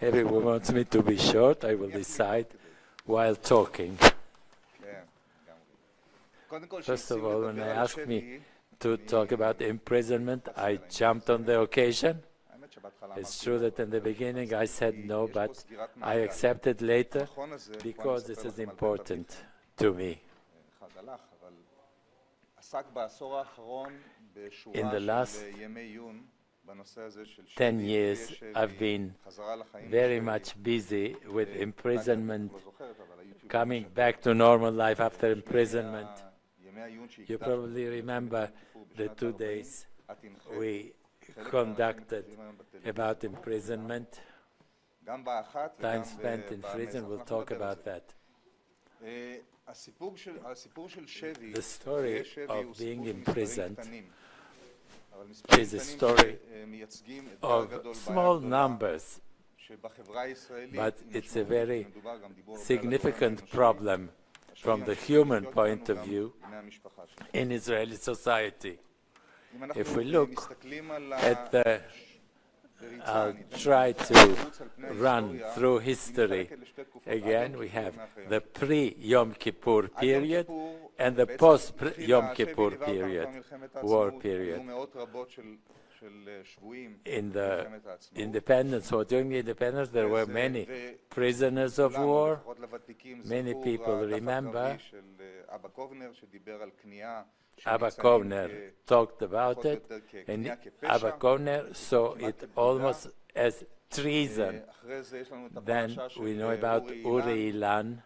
Everyone wants me to be short. I will decide while talking. First of all, when they asked me to talk about imprisonment, I jumped on the occasion. It's true that in the beginning I said no, but I accepted later because this is important to me. In the last 10 years, I've been very much busy with imprisonment, coming back to normal life after imprisonment. You probably remember the 2 days we conducted about imprisonment. Time spent in prison, we'll talk about that. The story of being imprisoned is a story of small numbers, but it's a very significant problem from the human point of view in Israeli society. If we look at the, I'll try to run through history. Again, we have the pre-Yom Kippur period and the post-Yom Kippur period, war period. In the independence, or during the independence, there were many prisoners of war. Many people remember Abba Kovner talked about it, and Abba Kovner saw it almost as treason. Then we know about Uri Ilan,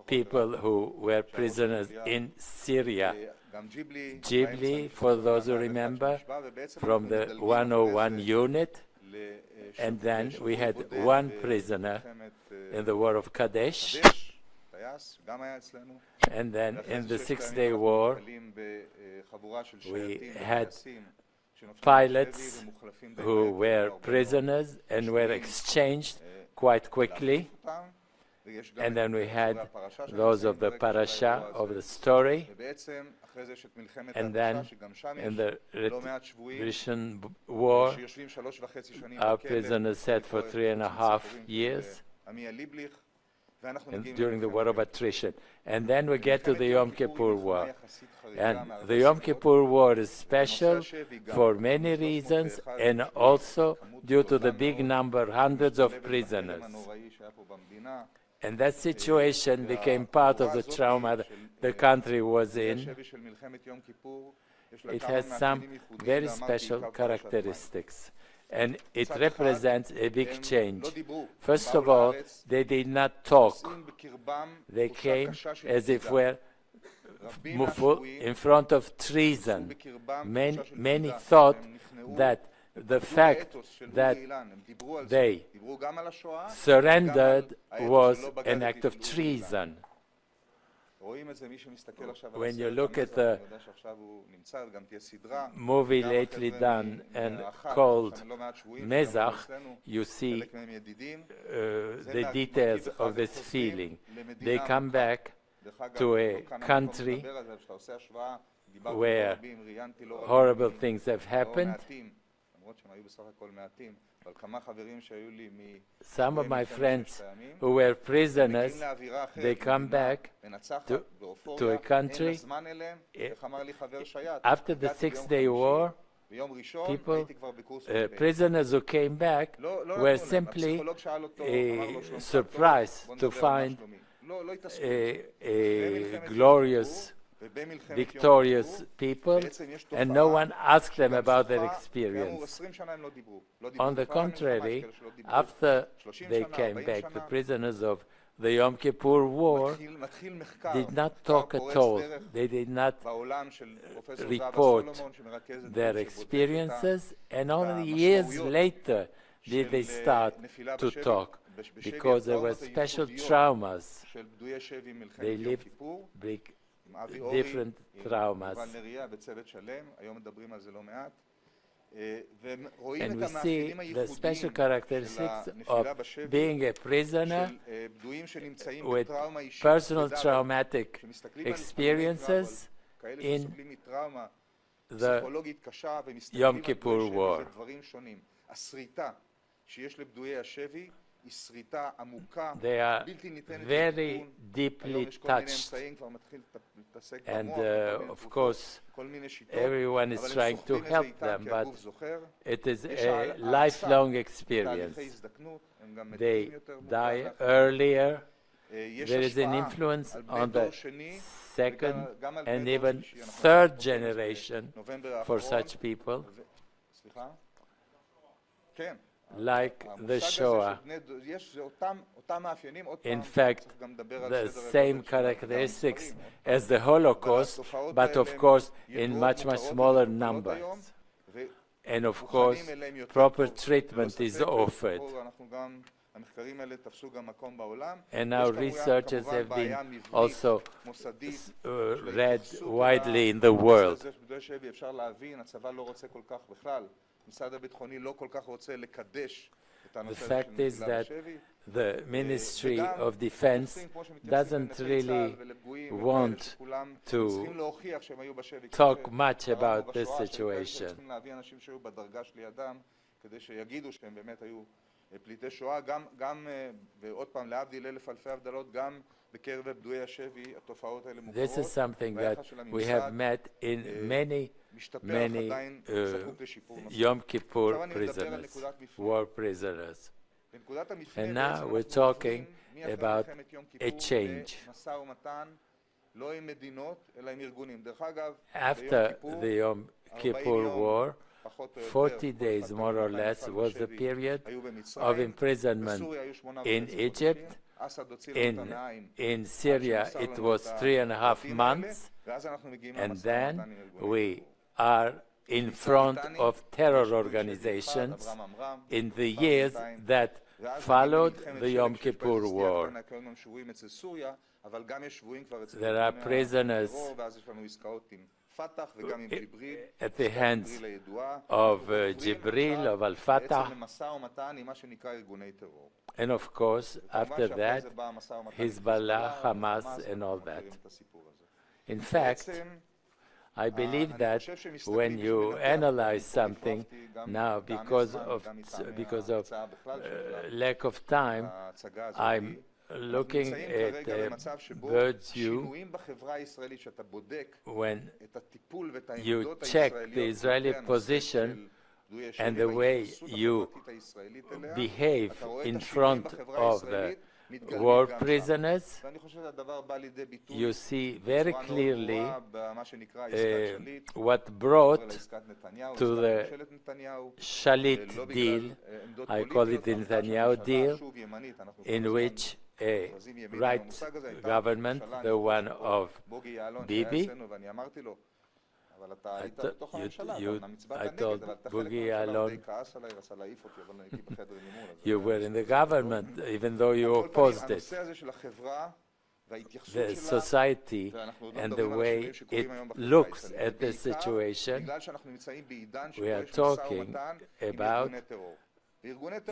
people who were prisoners in Syria. Ghibli, for those who remember, from the 101 unit. And then we had one prisoner in the War of Kadesh. And then in the Six-Day War, we had pilots who were prisoners and were exchanged quite quickly. And then we had those of the parasha of the story. And then in the Retribution War, our prisoners sat for 3.5 years. And during the war of attrition. And then we get to the Yom Kippur War. And the Yom Kippur War is special for many reasons, and also due to the big number, hundreds of prisoners. And that situation became part of the trauma the country was in. It has some very special characteristics. And it represents a big change. First of all, they did not talk. They came as if we're in front of treason. Many thought that the fact that they surrendered was an act of treason. When you look at the movie lately done and called Mezach, you see the details of this feeling. They come back to a country where horrible things have happened. Some of my friends who were prisoners, they come back to a country. After the Six-Day War, people, prisoners who came back were simply surprised to find a glorious, victorious people, and no one asked them about their experience. On the contrary, after they came back, the prisoners of the Yom Kippur War did not talk at all. They did not report their experiences, and only years later did they start to talk, because there were special traumas. They lived different traumas. And we see the special characteristics of being a prisoner with personal traumatic experiences in the Yom Kippur War. They are very deeply touched, and of course everyone is trying to help them, but it is a lifelong experience. They die earlier. There is an influence on the second and even third generation for such people, like the Shoah. In fact, the same characteristics as the Holocaust, but of course in much, much smaller numbers. And of course, proper treatment is offered. And now researchers have been also read widely in the world. The fact is that the Ministry of Defense doesn't really want to talk much about this situation. This is something that we have met in many Yom Kippur prisoners, war prisoners. And now we're talking about a change. After the Yom Kippur War, 40 days more or less was the period of imprisonment in Egypt. In Syria it was 3.5 months, and then we are in front of terror organizations in the years that followed the Yom Kippur War. There are prisoners at the hands of Jibril, of Al-Fatah, and of course, after that, Hezbollah, Hamas, and all that. In fact, I believe that when you analyze something now, because of lack of time, I'm looking at bird's view. When you check the Israeli position and the way you behave in front of the war prisoners, you see very clearly what brought to the Shalit deal, I call it the Netanyahu deal, in which a right government, the one of Bibi, I told Boogie Alon, you were in the government, even though you opposed it. The society and the way it looks at the situation, we are talking about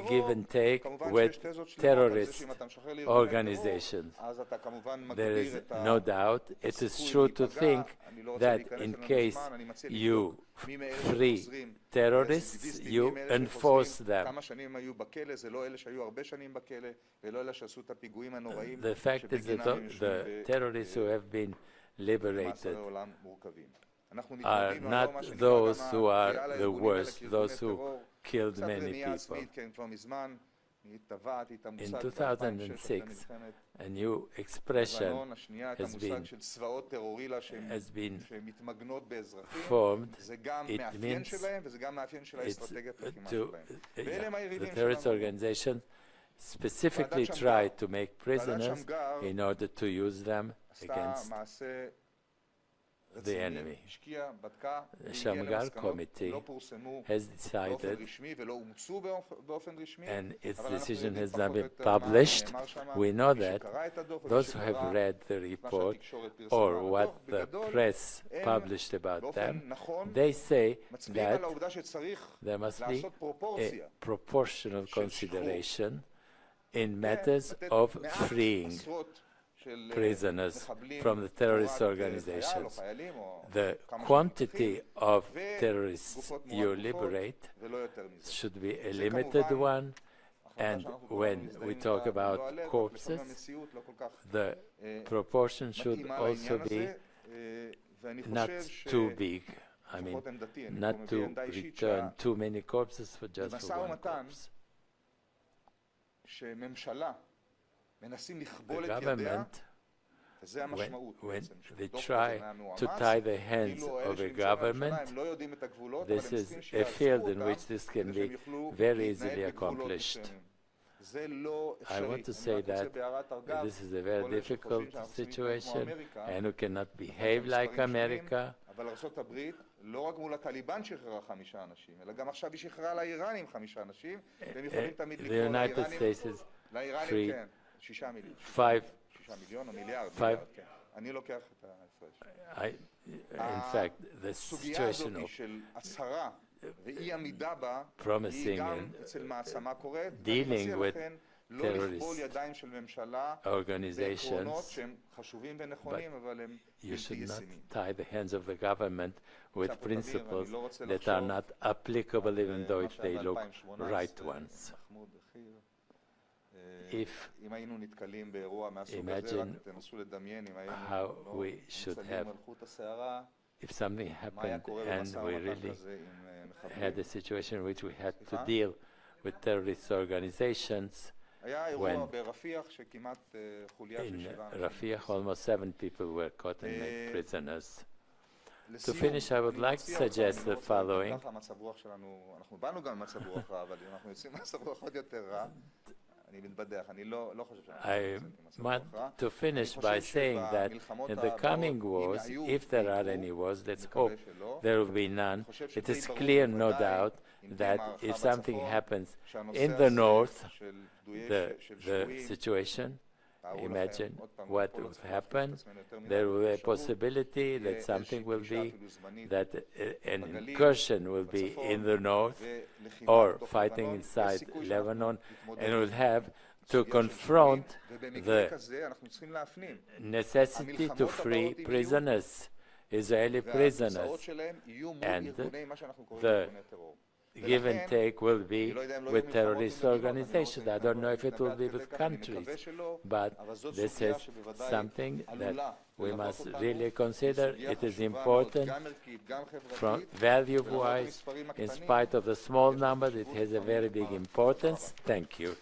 give and take with terrorist organizations. There is no doubt. It is true to think that in case you free terrorists, you enforce them. The fact is that the terrorists who have been liberated are not those who are the worst, those who killed many people. In 2006, a new expression has been formed. It means the terrorist organization specifically tried to make prisoners in order to use them against the enemy. The Shamgar Committee has decided, and its decision has not been published. We know that those who have read the report or what the press published about them, they say that there must be a proportional consideration in matters of freeing prisoners from the terrorist organizations. The quantity of terrorists you liberate should be a limited one, and when we talk about corpses, the proportion should also be not too big. I mean, not to return too many corpses for just for one corpse. The government, when they try to tie the hands of a government, this is a field in which this can be very easily accomplished. I want to say that this is a very difficult situation, and we cannot behave like America. The United States is free 5 in fact, the situation of promising and dealing with terrorist organizations, but you should not tie the hands of the government with principles that are not applicable, even though if they look right ones. If imagine how we should have, if something happened and we really had a situation in which we had to deal with terrorist organizations, when in Rafiah almost 7 people were caught and made prisoners. To finish, I would like to suggest the following. I want to finish by saying that in the coming wars, if there are any wars, let's hope there will be none. It is clear, no doubt, that if something happens in the north, the situation, imagine what will happen. There will be a possibility that something will be, that an incursion will be in the north or fighting inside Lebanon, and will have to confront the necessity to free prisoners, Israeli prisoners, and the give and take will be with terrorist organizations. I don't know if it will be with countries, but this is something that we must really consider. It is important from value-wise. In spite of the small numbers, it has a very big importance. Thank you.